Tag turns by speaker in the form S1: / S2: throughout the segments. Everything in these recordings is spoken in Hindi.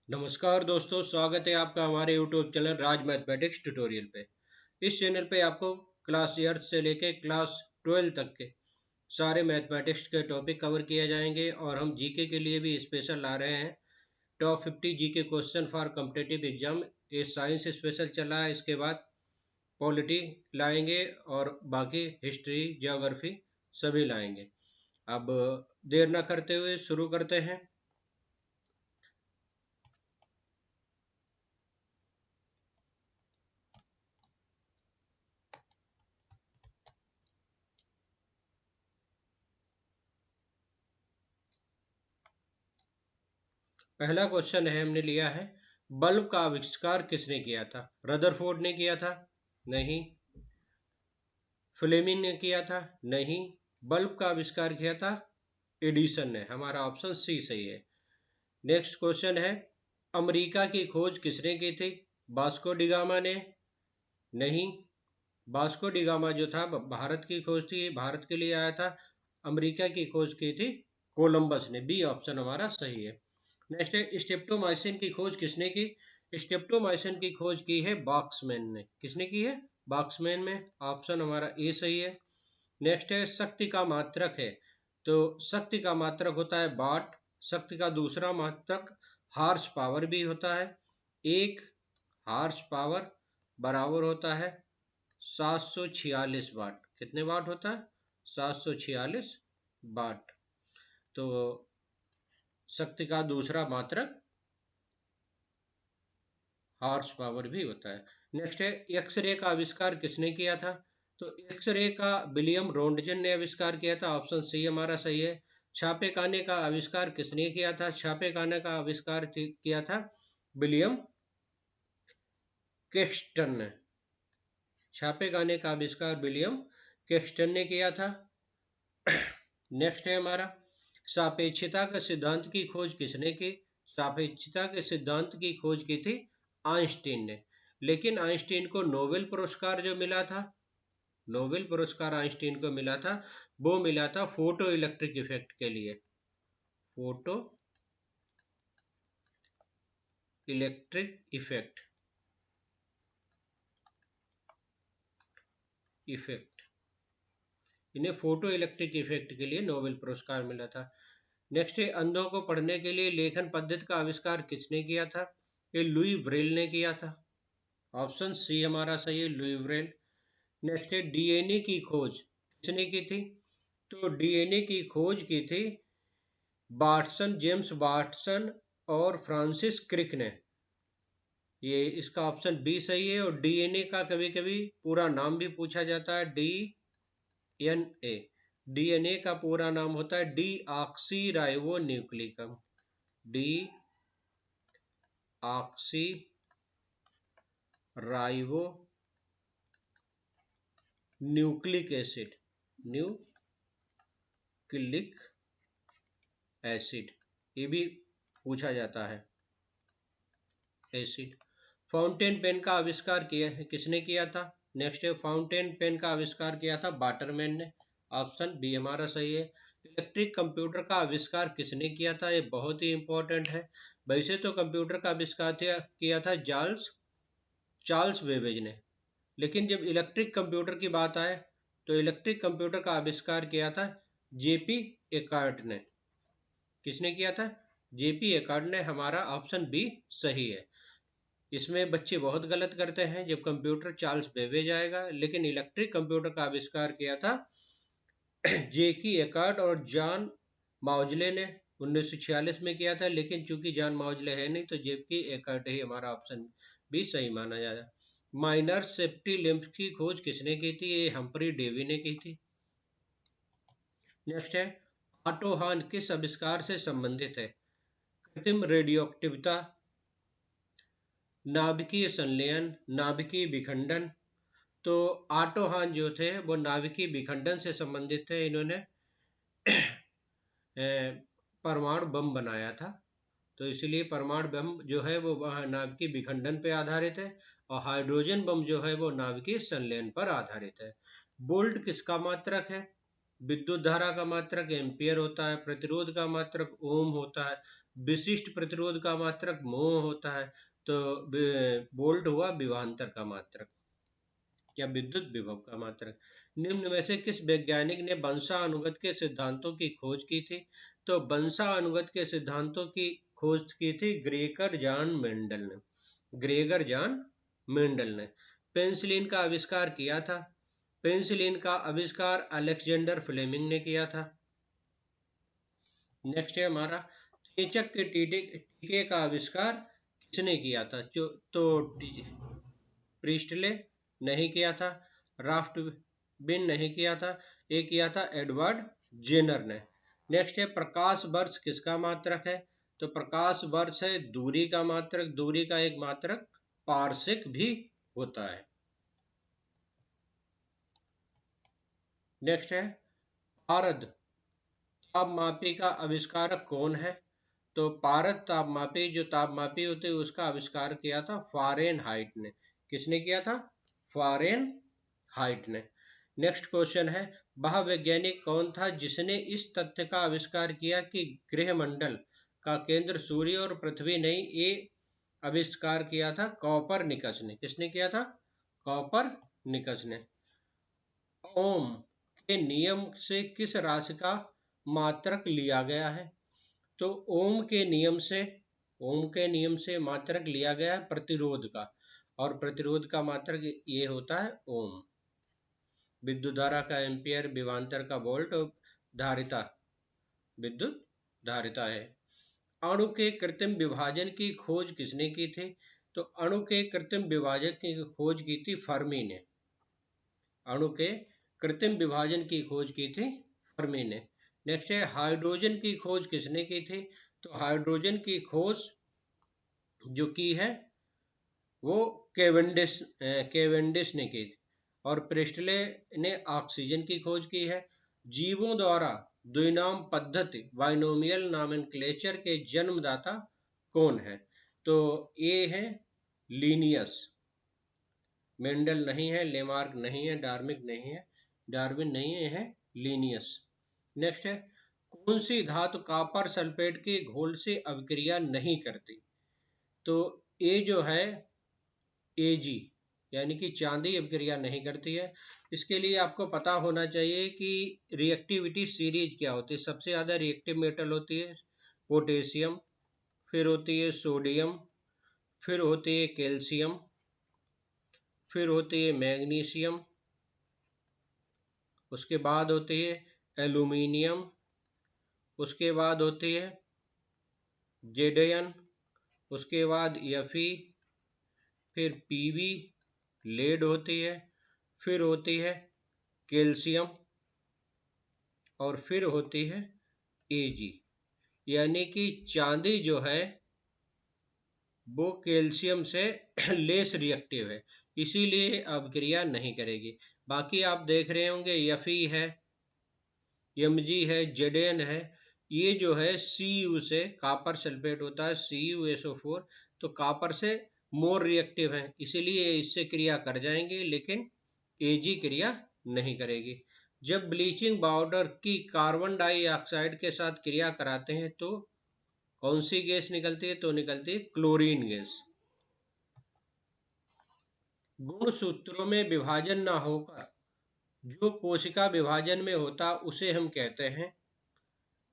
S1: नमस्कार दोस्तों, स्वागत है आपका हमारे YouTube चैनल राज मैथमेटिक्स ट्यूटोरियल पे। इस चैनल पे आपको क्लास एर्थ से लेके क्लास 12 तक के सारे मैथमेटिक्स के टॉपिक कवर किए जाएंगे और हम जीके के लिए भी स्पेशल ला रहे हैं। Top 50 GK question for competitive exam. ये साइंस स्पेशल चला है, इसके बाद पॉलिटी लाएंगे और बाकी हिस्ट्री, ज्योग्राफी सभी लाएंगे। अब देर ना करते हुए शुरू करते हैं। पहला क्वेश्चन है, हमने लिया है बल्ब का आविष्कार किसने किया था? रदरफोर्ड ने किया था? नहीं। फ्लेमिंग ने किया था? नहीं। बल्ब का आविष्कार किया था एडिसन ने। हमारा ऑप्शन सी सही है। नेक्स्ट क्वेश्चन है, अमेरिका की खोज किसने की थी? वास्को डिगामा ने? नहीं। वास्को डिगामा जो था भारत की खोज थी, भारत के लिए आया था। अमेरिका की खोज की थी कोलंबस ने। बी ऑप्शन हमारा सही है। नेक्स्ट है, स्ट्रेप्टोमाइसिन की खोज किसने की? स्ट्रेप्टोमाइसिन की खोज की है बॉक्समैन ने। किसने की है? बॉक्समैन में। ऑप्शन हमारा ए सही है। नेक्स्ट है, शक्ति का मात्रक है, तो शक्ति का मात्रक होता है वाट। शक्ति का दूसरा मात्रक हार्स पावर भी होता है। एक हार्स पावर बराबर होता है 746 वाट। कितने वाट होता है? 746 वाट। तो शक्ति का दूसरा मात्रक हॉर्स पावर भी होता है। नेक्स्ट है, एक्सरे का आविष्कार किसने किया था? तो एक्सरे का विलियम रोन्टजन ने आविष्कार किया था। ऑप्शन सी हमारा सही है। छापे खाने का आविष्कार किसने किया था? छापे खाने का आविष्कार किया था विलियम केक्सटन ने। छापे खाने का आविष्कार विलियम केक्सटन ने किया था। नेक्स्ट है हमारा, सापेक्षता के सिद्धांत की खोज किसने की? सापेक्षता के सिद्धांत की खोज की थी आइंस्टीन ने। लेकिन आइंस्टीन को नोबेल पुरस्कार जो मिला था, नोबेल पुरस्कार आइंस्टीन को मिला था, वो मिला था फोटो इलेक्ट्रिक इफेक्ट के लिए। फोटो इलेक्ट्रिक इफेक्ट इन्हें फोटो इलेक्ट्रिक इफेक्ट के लिए नोबेल पुरस्कार मिला था। नेक्स्ट है, अंधों को पढ़ने के लिए लेखन पद्धति का आविष्कार किसने किया था? ये लुई ब्रेल ने किया था। ऑप्शन सी हमारा सही है, लुई ब्रेल। नेक्स्ट है, डीएनए की खोज किसने की थी? तो डीएनए की खोज की थी वाटसन, जेम्स वाटसन और फ्रांसिस क्रिक ने। ये इसका ऑप्शन बी सही है। और डीएनए का कभी कभी पूरा नाम भी पूछा जाता है, डीएनए। डीएनए का पूरा नाम होता है deoxyribonucleic. Deoxyribonucleic acid. Nucleic acid ये भी पूछा जाता है, एसिड। फाउंटेन पेन का आविष्कार किया है किसने किया था? नेक्स्ट है, फाउंटेन पेन का आविष्कार किया था वाटरमैन ने। ऑप्शन बी हमारा सही है। इलेक्ट्रिक कंप्यूटर का आविष्कार किसने किया था? ये बहुत ही इंपॉर्टेंट है। वैसे तो कंप्यूटर का आविष्कार किया था चार्ल्स बेबेज ने, लेकिन जब इलेक्ट्रिक कंप्यूटर की बात आए तो इलेक्ट्रिक कंप्यूटर का आविष्कार किया था जेपी एकार्ट ने। किसने किया था? जेपी एकार्ट ने। हमारा ऑप्शन बी सही है। इसमें बच्चे बहुत गलत करते हैं, जब कंप्यूटर चार्ल्स बेबेज आएगा, लेकिन इलेक्ट्रिक कंप्यूटर का आविष्कार किया था जेकी एकार्ट और जॉन माउजले ने 1946 में किया था। लेकिन चूंकि जॉन माउजले है नहीं, तो जेकी एकार्ट ही हमारा ऑप्शन भी सही माना जाएगा। माइनर सेफ्टी लैंप की खोज किसने की थी? ये हम्फ्री डेवी ने की थी। नेक्स्ट है, ऑटो हॉर्न किस आविष्कार से संबंधित है? कृत्रिम रेडियोक्टिवता, नाभिकीय संलयन, नाभिकीय विखंडन। तो ऑटो हॉर्न जो थे वो नाभिकीय विखंडन से संबंधित थे। इन्होंने परमाणु बम बनाया था, तो इसलिए परमाणु बम जो है वो नाभिकीय विखंडन पे आधारित है, और हाइड्रोजन बम जो है वो नाभिकीय संलयन पर आधारित है। बोल्ट किसका मात्रक है? विद्युत धारा का मात्रक एम्पियर होता है, प्रतिरोध का मात्रक ओम होता है, विशिष्ट प्रतिरोध का मात्रक मोह होता है, तो वोल्ट हुआ विभवांतर का मात्रक या विद्युत विभव का मात्रक। निम्न में से किस वैज्ञानिक ने वंशानुगत के सिद्धांतों की खोज की थी? तो वंशानुगत के सिद्धांतों की खोज की थी ग्रेगर जॉन मेंडल ने। ग्रेगर जॉन मेंडल ने पेंसिलिन का आविष्कार किया था। पेंसिलिन का आविष्कार अलेक्जेंडर फ्लेमिंग ने किया था। नेक्स्ट है हमारा चेचक के टीके का आविष्कार किसने किया था? तो प्रिस्टले नहीं किया था, राफ्टबिन नहीं किया था, ये किया था एडवर्ड जेनर ने। नेक्स्ट है प्रकाश वर्ष किसका मात्रक है? तो प्रकाश वर्ष है दूरी का मात्रक। दूरी का एक मात्रक पारसेक भी होता है। नेक्स्ट है पारद तापमापी का आविष्कारक कौन है? तो पारद तापमापी जो तापमापी होते हैं उसका आविष्कार किया था फारेनहाइट ने। किसने किया था? फारेनहाइट ने। नेक्स्ट क्वेश्चन है वह वैज्ञानिक कौन था जिसने इस तथ्य का आविष्कार किया कि ग्रहमंडल का केंद्र सूर्य और पृथ्वी नहीं? ये आविष्कार किया था कॉपरनिकस ने। किसने किया था? कॉपरनिकस ने। ओम के नियम से किस राशि का मात्रक लिया गया है? तो ओम के नियम से मात्रक लिया गया है प्रतिरोध का, और प्रतिरोध का मात्रक ये होता है ओम। विद्युत धारा का एम्पियर, विभवांतर का वोल्ट और धारिता विद्युत धारिता है। अणु के कृत्रिम विभाजन की खोज किसने की थी? तो अणु के कृत्रिम विभाजन की खोज की थी फर्मी ने। अणु के कृत्रिम विभाजन की खोज की थी फर्मी ने। नेक्स्ट है हाइड्रोजन की खोज किसने की थी? तो हाइड्रोजन की खोज जो की है वो केवेंडिश ने की, और प्रिस्टले ने ऑक्सीजन की खोज की है। जीवों द्वारा द्विनाम पद्धति बाइनोमियल नॉमेनक्लेचर के जन्मदाता कौन है? तो ये है लीनियस। मेंडल नहीं है, लेमार्क नहीं है, डार्विन नहीं है, लीनियस। नेक्स्ट है कौन सी धातु कॉपर सल्फेट के घोल से अभिक्रिया नहीं करती? तो ये जो है Ag यानी कि चांदी अभिक्रिया नहीं करती है। इसके लिए आपको पता होना चाहिए कि रिएक्टिविटी सीरीज क्या होती है। सबसे ज़्यादा रिएक्टिव मेटल होती है पोटेशियम, फिर होती है सोडियम, फिर होती है कैल्शियम, फिर होती है मैग्नीशियम, उसके बाद होती है एल्यूमिनियम, उसके बाद होती है जेडन, उसके बाद Fe, फिर Pb लेड होती है, फिर होती है कैल्शियम, और फिर होती है Ag। यानी कि चांदी जो है वो कैल्शियम से लेस रिएक्टिव है, इसीलिए अभिक्रिया नहीं करेगी। बाकी आप देख रहे होंगे Fe है, Mg है, Zn है, ये जो है Cu से कॉपर सल्फेट होता है CuSO4, तो कॉपर से मोर रिएक्टिव है, इसीलिए इससे क्रिया कर जाएंगे, लेकिन Ag क्रिया नहीं करेगी। जब ब्लीचिंग पाउडर की कार्बन डाइऑक्साइड के साथ क्रिया कराते हैं तो कौन सी गैस निकलती है? तो निकलती है क्लोरीन गैस। गुण सूत्रों में विभाजन ना होकर जो कोशिका विभाजन में होता उसे हम कहते हैं,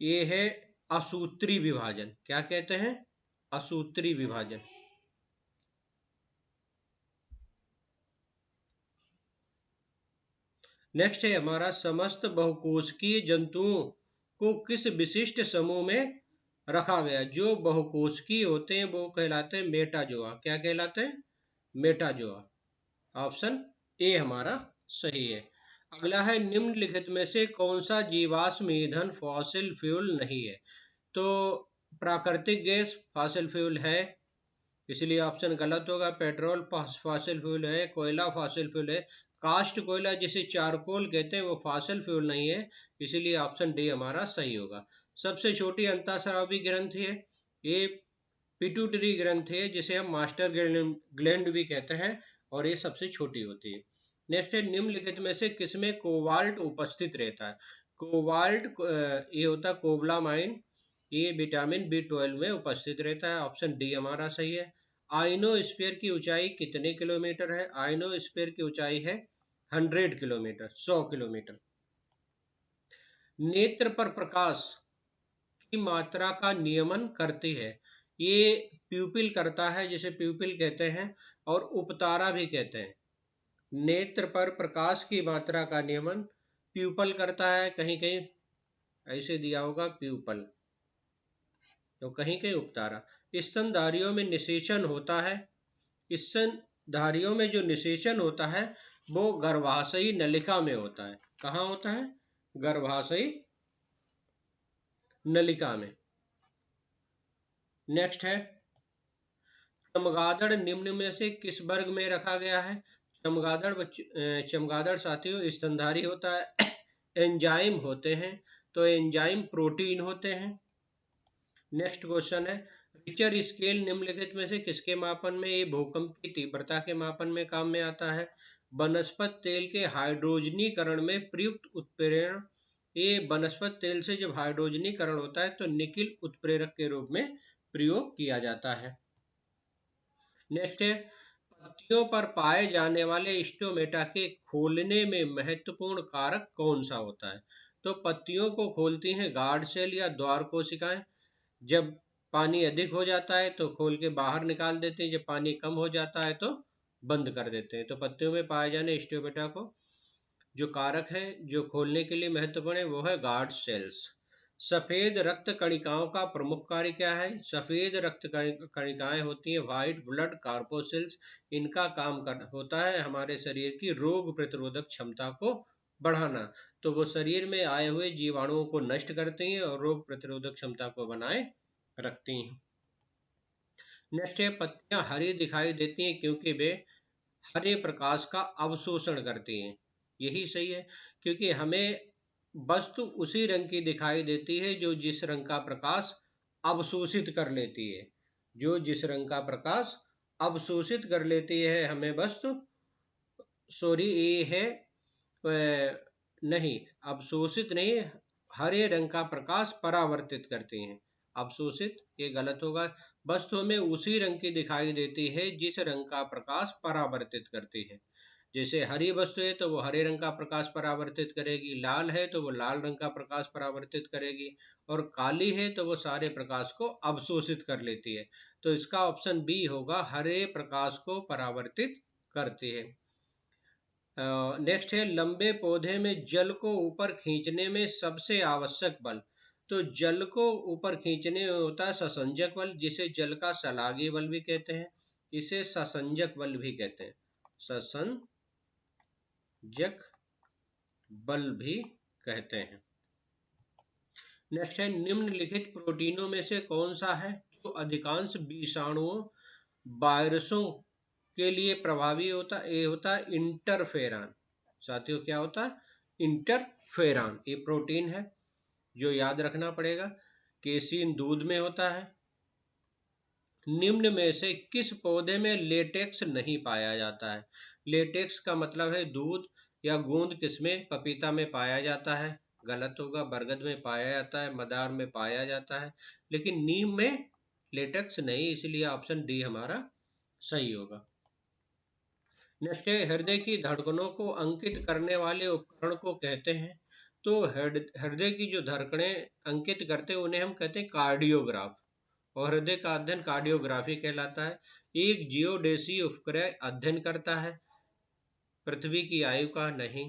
S1: ये है असूत्री विभाजन। क्या कहते हैं? असूत्री विभाजन। नेक्स्ट है हमारा समस्त बहुकोशिकीय जंतुओं को किस विशिष्ट समूह में रखा गया? जो बहुकोशिकीय होते हैं वो कहलाते हैं मेटाजोआ। क्या कहलाते हैं? मेटाजोआ। ऑप्शन ए हमारा सही है। अगला है निम्नलिखित में से कौन सा जीवाश्म ईंधन फॉसिल फ्यूल नहीं है? तो प्राकृतिक गैस फॉसिल फ्यूल है, इसलिए ऑप्शन गलत होगा। पेट्रोल फॉसिल फ्यूल है, कोयला फॉसिल फ्यूल है, कास्ट कोयला जिसे चारकोल कहते हैं वो फॉसिल फ्यूल नहीं है, इसीलिए ऑप्शन डी हमारा सही होगा। सबसे छोटी अंतःस्रावी ग्रंथि है ये पिट्यूटरी ग्रंथि है, जिसे हम मास्टर ग्लैंड भी कहते हैं, और ये सबसे छोटी होती है। नेक्स्ट है निम्नलिखित में से किसमें कोबाल्ट उपस्थित रहता है? कोबाल्ट ये होता है कोबलामाइन, ये विटामिन B12 में उपस्थित रहता है। ऑप्शन डी हमारा सही है। आइनोस्फीयर की ऊंचाई कितने किलोमीटर है? आइनोस्फीयर की ऊंचाई है 100 किलोमीटर, 100 किलोमीटर। नेत्र पर प्रकाश की मात्रा का नियमन करती है, ये प्यूपिल करता है, जिसे प्यूपिल कहते हैं और उपतारा भी कहते हैं। नेत्र पर प्रकाश की मात्रा का नियमन प्यूपल करता है, कहीं कहीं ऐसे दिया होगा प्यूपल, तो कहीं कहीं उपतारा। स्तनधारियों में निषेचन होता है, स्तनधारियों में जो निषेचन होता है वो गर्भाशयी नलिका में होता है। कहाँ होता है? गर्भाशयी नलिका में। नेक्स्ट है, चमगादड़ निम्न में से किस वर्ग में रखा गया है? चमगादड़ साथियों स्तनधारी होता है। एंजाइम होते हैं, तो एंजाइम प्रोटीन होते हैं। नेक्स्ट क्वेश्चन है, रिक्टर स्केल निम्नलिखित में से किसके मापन में, ये भूकंप की तीव्रता के मापन में काम में आता है। वनस्पति तेल के हाइड्रोजनीकरण में प्रयुक्त उत्प्रेरण, ये वनस्पति तेल से जब हाइड्रोजनीकरण होता है तो निकिल उत्प्रेरक के रूप में प्रयोग किया जाता है। नेक्स्ट है, पत्तियों पर पाए जाने वाले स्टोमेटा के खोलने में महत्वपूर्ण कारक कौन सा होता है? तो पत्तियों को खोलती हैं गार्ड सेल या द्वार कोशिकाएं। जब पानी अधिक हो जाता है तो खोल के बाहर निकाल देते हैं, जब पानी कम हो जाता है तो बंद कर देते हैं। तो पत्तियों में पाए जाने स्टोमेटा को जो कारक है जो खोलने के लिए महत्वपूर्ण है वो है गार्ड सेल्स। सफेद रक्त कणिकाओं का प्रमुख कार्य क्या है? सफेद रक्त कणिकाएं होती हैं व्हाइट ब्लड कार्पोसिल्स। इनका काम होता है हमारे शरीर की रोग प्रतिरोधक क्षमता को बढ़ाना, तो वो शरीर में आए हुए जीवाणुओं को नष्ट करती हैं और रोग प्रतिरोधक क्षमता को बनाए रखती हैं। नेक्स्ट है, पत्तियां हरी दिखाई देती हैं क्योंकि वे हरे प्रकाश का अवशोषण करती हैं। यही सही है, क्योंकि हमें वस्तु उसी रंग की दिखाई देती है जो जिस रंग का प्रकाश अवशोषित कर लेती है। जो जिस रंग का प्रकाश अवशोषित कर लेती है हमें वस्तु, सॉरी ये है नहीं, अवशोषित नहीं, हरे रंग का प्रकाश परावर्तित करती हैं। अवशोषित ये गलत होगा। वस्तु हमें उसी रंग की दिखाई देती है जिस रंग का प्रकाश परावर्तित करती है। जैसे हरी वस्तु है तो वो हरे रंग का प्रकाश परावर्तित करेगी, लाल है तो वो लाल रंग का प्रकाश परावर्तित करेगी, और काली है तो वो सारे प्रकाश को अवशोषित कर लेती है। तो इसका ऑप्शन बी होगा, हरे प्रकाश को परावर्तित करती है। नेक्स्ट है, लंबे पौधे में जल को ऊपर खींचने में सबसे आवश्यक बल। तो जल को ऊपर खींचने में होता है ससंजक बल, जिसे जल का शलाघी बल भी कहते हैं, इसे ससंजक बल भी कहते हैं, ससंजक बल भी कहते हैं। नेक्स्ट है, निम्नलिखित प्रोटीनों में से कौन सा है जो अधिकांश विषाणुओं वायरसों के लिए प्रभावी होता है? ये होता है इंटरफेरॉन। साथियों क्या होता है? इंटरफेरॉन। ये प्रोटीन है जो याद रखना पड़ेगा, केसीन दूध में होता है। निम्न में से किस पौधे में लेटेक्स नहीं पाया जाता है? लेटेक्स का मतलब है दूध या गोंद, किसमें? पपीता में पाया जाता है, गलत होगा। बरगद में पाया जाता है, मदार में पाया जाता है, लेकिन नीम में लेटेक्स नहीं, इसलिए ऑप्शन डी हमारा सही होगा। नेक्स्ट है, हृदय की धड़कनों को अंकित करने वाले उपकरण को कहते हैं। तो हृदय की जो धड़कनें अंकित करते हैं उन्हें हम कहते हैं कार्डियोग्राफ, और हृदय का अध्ययन कार्डियोग्राफी कहलाता है। एक जियोडेसीय उपग्रह अध्ययन करता है पृथ्वी की आयु का नहीं,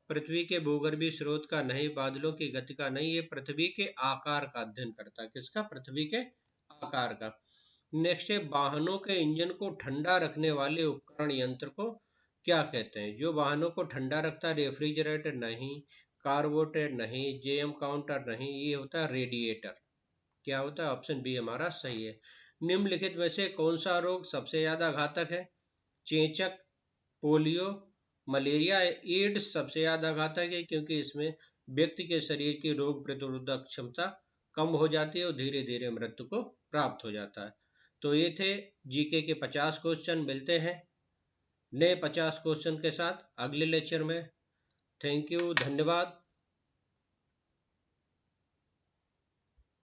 S1: पृथ्वी के भूगर्भीय स्रोत का नहीं, बादलों की गति का नहीं, ये पृथ्वी के आकार का अध्ययन करता है। किसका? पृथ्वी के आकार का। नेक्स्ट है, वाहनों के इंजन को ठंडा रखने वाले उपकरण यंत्र को क्या कहते हैं? जो वाहनों को ठंडा रखता है, रेफ्रिजरेटर नहीं, कार्बोरेटर नहीं, जेएम काउंटर नहीं, ये होता है रेडिएटर। क्या होता है? ऑप्शन बी हमारा सही है। निम्नलिखित में से कौन सा रोग सबसे ज्यादा घातक है? चेचक, पोलियो, मलेरिया, एड्स सबसे ज्यादा घातक है क्योंकि इसमें व्यक्ति के शरीर की रोग प्रतिरोधक क्षमता कम हो जाती है और धीरे धीरे मृत्यु को प्राप्त हो जाता है। तो ये थे जीके के 50 क्वेश्चन। मिलते हैं नए 50 क्वेश्चन के साथ अगले लेक्चर में। थैंक यू, धन्यवाद।